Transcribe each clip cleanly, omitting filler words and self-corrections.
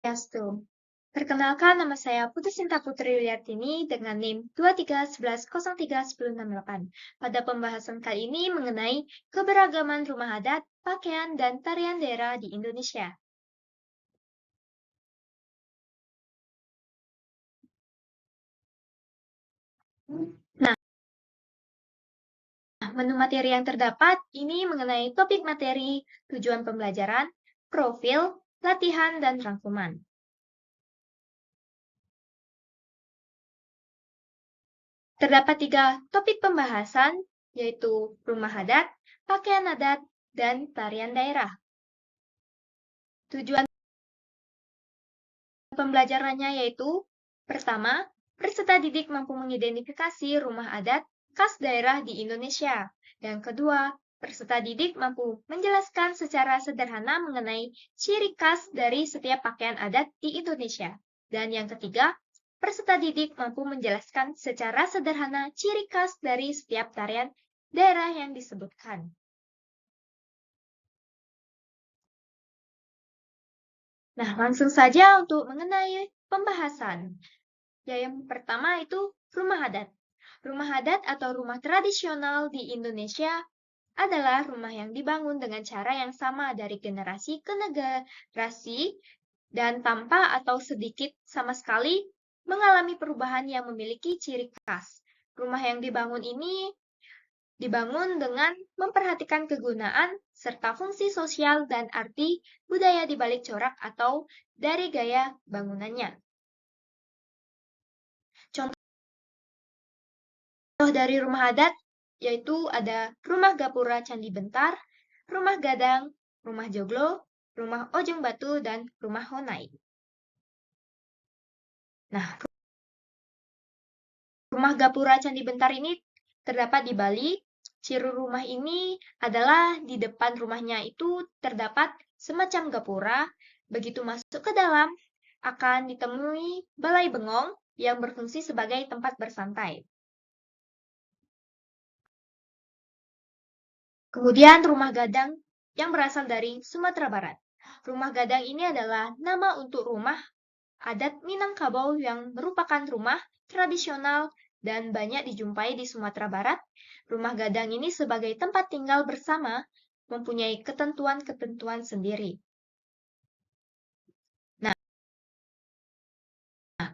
Swastiastu. Perkenalkan, nama saya Putri Sinta Putri Wiliartini dengan NIM 2311031068. Pada pembahasan kali ini mengenai keberagaman rumah adat, pakaian, dan tarian daerah di Indonesia. Nah, menu materi yang terdapat ini mengenai topik materi, tujuan pembelajaran, profil, latihan, dan rangkuman. Terdapat 3 topik pembahasan, yaitu rumah adat, pakaian adat, dan tarian daerah. Tujuan pembelajarannya yaitu, pertama, peserta didik mampu mengidentifikasi rumah adat khas daerah di Indonesia. Yang kedua, peserta didik mampu menjelaskan secara sederhana mengenai ciri khas dari setiap pakaian adat di Indonesia. Dan yang ketiga, peserta didik mampu menjelaskan secara sederhana ciri khas dari setiap tarian daerah yang disebutkan. Nah, langsung saja untuk mengenai pembahasan. Yang pertama itu rumah adat. Rumah adat atau rumah tradisional di Indonesia adalah rumah yang dibangun dengan cara yang sama dari generasi ke generasi dan tanpa atau sedikit sama sekali mengalami perubahan yang memiliki ciri khas. Rumah yang dibangun ini dibangun dengan memperhatikan kegunaan serta fungsi sosial dan arti budaya di balik corak atau dari gaya bangunannya. Contoh dari rumah adat yaitu ada rumah gapura Candi Bentar, rumah gadang, rumah joglo, rumah ojong batu, dan rumah honai. Nah, rumah gapura Candi Bentar ini terdapat di Bali. Ciri rumah ini adalah di depan rumahnya itu terdapat semacam gapura. Begitu masuk ke dalam, akan ditemui balai bengong yang berfungsi sebagai tempat bersantai. Kemudian rumah gadang yang berasal dari Sumatera Barat. Rumah gadang ini adalah nama untuk rumah adat Minangkabau yang merupakan rumah tradisional dan banyak dijumpai di Sumatera Barat. Rumah gadang ini sebagai tempat tinggal bersama mempunyai ketentuan-ketentuan sendiri. Nah,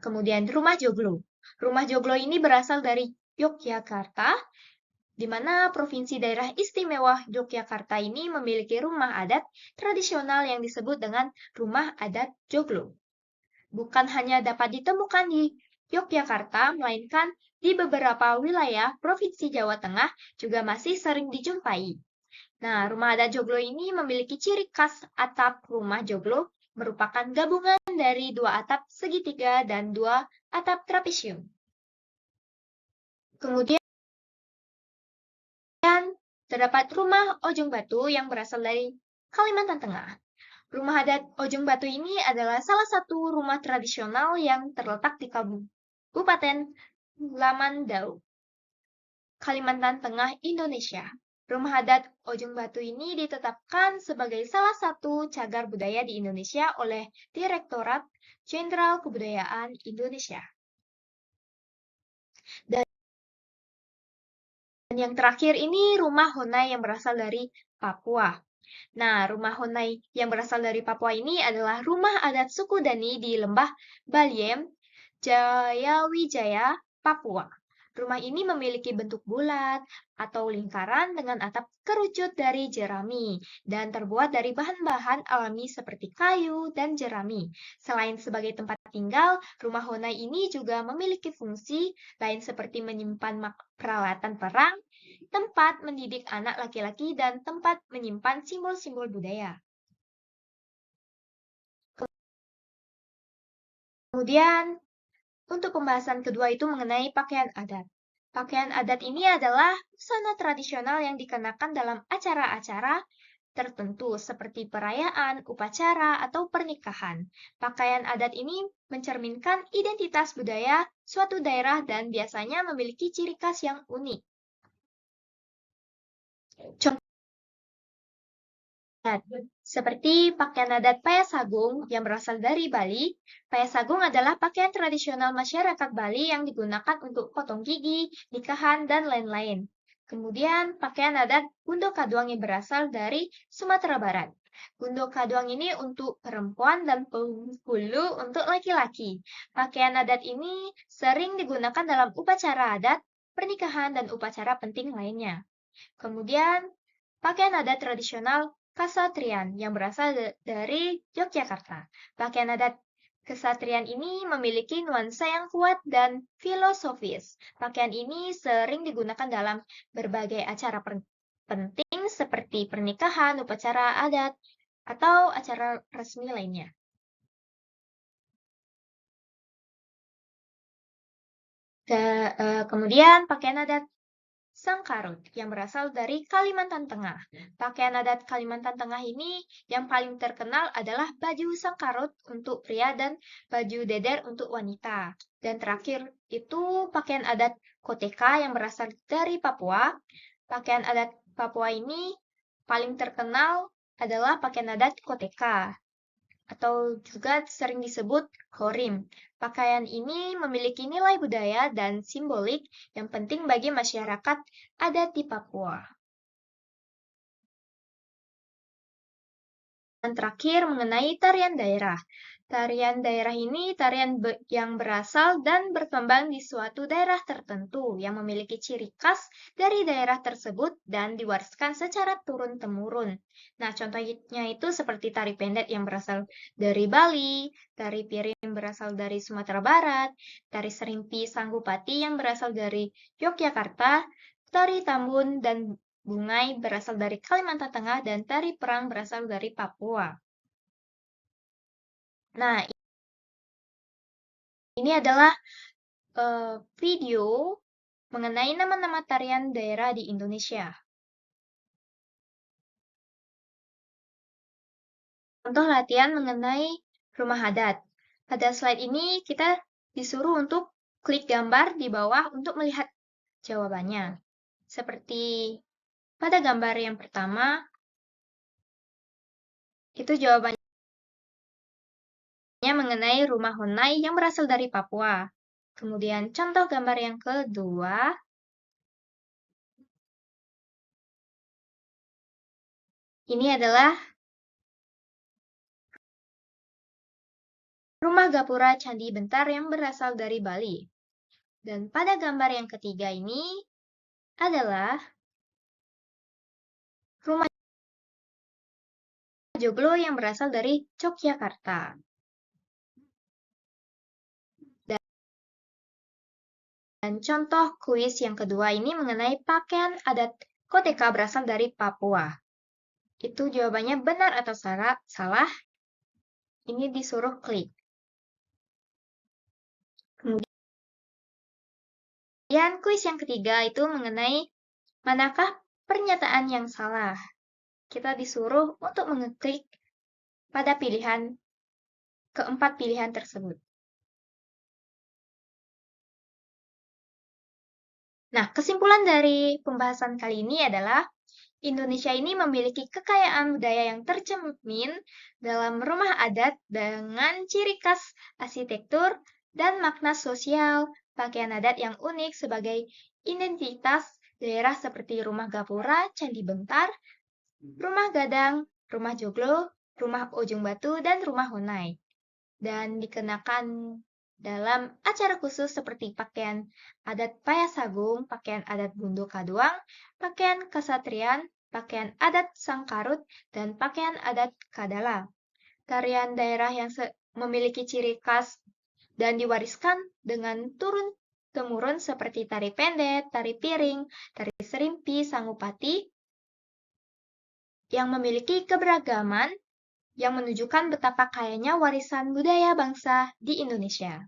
kemudian rumah joglo. Rumah joglo ini berasal dari Yogyakarta, di mana Provinsi Daerah Istimewa Yogyakarta ini memiliki rumah adat tradisional yang disebut dengan rumah adat joglo. Bukan hanya dapat ditemukan di Yogyakarta, melainkan di beberapa wilayah Provinsi Jawa Tengah juga masih sering dijumpai. Nah, rumah adat joglo ini memiliki ciri khas atap rumah joglo merupakan gabungan dari 2 atap segitiga dan 2 atap trapesium. Kemudian terdapat rumah ojong batu yang berasal dari Kalimantan Tengah. Rumah adat ojong batu ini adalah salah satu rumah tradisional yang terletak di Kabupaten Lamandau, Kalimantan Tengah, Indonesia. Rumah adat ojong batu ini ditetapkan sebagai salah satu cagar budaya di Indonesia oleh Direktorat Jenderal Kebudayaan Indonesia. Dan yang terakhir ini rumah honai yang berasal dari Papua. Nah, rumah honai yang berasal dari Papua ini adalah rumah adat suku Dani di Lembah Baliem, Jayawijaya, Papua. Rumah ini memiliki bentuk bulat atau lingkaran dengan atap kerucut dari jerami dan terbuat dari bahan-bahan alami seperti kayu dan jerami. Selain sebagai tempat tinggal, rumah honai ini juga memiliki fungsi lain seperti menyimpan peralatan perang, tempat mendidik anak laki-laki, dan tempat menyimpan simbol-simbol budaya. Kemudian, untuk pembahasan kedua itu mengenai pakaian adat. Pakaian adat ini adalah busana tradisional yang dikenakan dalam acara-acara tertentu seperti perayaan, upacara, atau pernikahan. Pakaian adat ini mencerminkan identitas budaya suatu daerah dan biasanya memiliki ciri khas yang unik. Seperti pakaian adat Payasagung yang berasal dari Bali. Payasagung adalah pakaian tradisional masyarakat Bali yang digunakan untuk potong gigi, nikahan, dan lain-lain. Kemudian, pakaian adat Bundo Kaduang yang berasal dari Sumatera Barat. Bundo Kaduang ini untuk perempuan dan penghulu untuk laki-laki. Pakaian adat ini sering digunakan dalam upacara adat, pernikahan, dan upacara penting lainnya. Kemudian, pakaian adat tradisional Kasatrian yang berasal dari Yogyakarta. Pakaian adat kesatrian ini memiliki nuansa yang kuat dan filosofis. Pakaian ini sering digunakan dalam berbagai acara penting seperti pernikahan, upacara adat, atau acara resmi lainnya. Kemudian pakaian adat Sangkarut yang berasal dari Kalimantan Tengah. Pakaian adat Kalimantan Tengah ini yang paling terkenal adalah baju sangkarut untuk pria dan baju deder untuk wanita. Dan terakhir itu pakaian adat Koteka yang berasal dari Papua. Pakaian adat Papua ini paling terkenal adalah pakaian adat Koteka atau juga sering disebut Horim. Pakaian ini memiliki nilai budaya dan simbolik yang penting bagi masyarakat adat di Papua. Dan terakhir mengenai tarian daerah. Tarian daerah ini tarian yang berasal dan berkembang di suatu daerah tertentu yang memiliki ciri khas dari daerah tersebut dan diwariskan secara turun-temurun. Nah, contohnya itu seperti tari pendek yang berasal dari Bali, tari piring berasal dari Sumatera Barat, tari serimpi Sanggupati yang berasal dari Yogyakarta, tari tambun dan bungai berasal dari Kalimantan Tengah, dan tari perang berasal dari Papua. Nah, ini adalah video mengenai nama-nama tarian daerah di Indonesia. Contoh latihan mengenai rumah adat. Pada slide ini kita disuruh untuk klik gambar di bawah untuk melihat jawabannya. Seperti pada gambar yang pertama, itu jawabannya mengenai rumah Honai yang berasal dari Papua. Kemudian contoh gambar yang kedua, ini adalah rumah gapura Candi Bentar yang berasal dari Bali. Dan pada gambar yang ketiga ini adalah rumah joglo yang berasal dari Yogyakarta. Dan contoh kuis yang kedua ini mengenai pakaian adat Koteka berasal dari Papua. Itu jawabannya benar atau salah? Ini disuruh klik. Kemudian kuis yang ketiga itu mengenai manakah pernyataan yang salah. Kita disuruh untuk mengeklik pada keempat pilihan tersebut. Nah, kesimpulan dari pembahasan kali ini adalah Indonesia ini memiliki kekayaan budaya yang tercermin dalam rumah adat dengan ciri khas arsitektur dan makna sosial, pakaian adat yang unik sebagai identitas daerah seperti rumah gapura, candi bentar, rumah gadang, rumah joglo, rumah ujung batu, dan rumah honai. Dan dikenakan dalam acara khusus seperti pakaian adat Payasagung, pakaian adat Bundo Kaduang, pakaian Kasatrian, pakaian adat Sangkarut, dan pakaian adat Kadala. Tarian daerah yang memiliki ciri khas dan diwariskan dengan turun-temurun seperti tari pendek, tari piring, tari serimpi, Sanggupati, yang memiliki keberagaman yang menunjukkan betapa kayanya warisan budaya bangsa di Indonesia.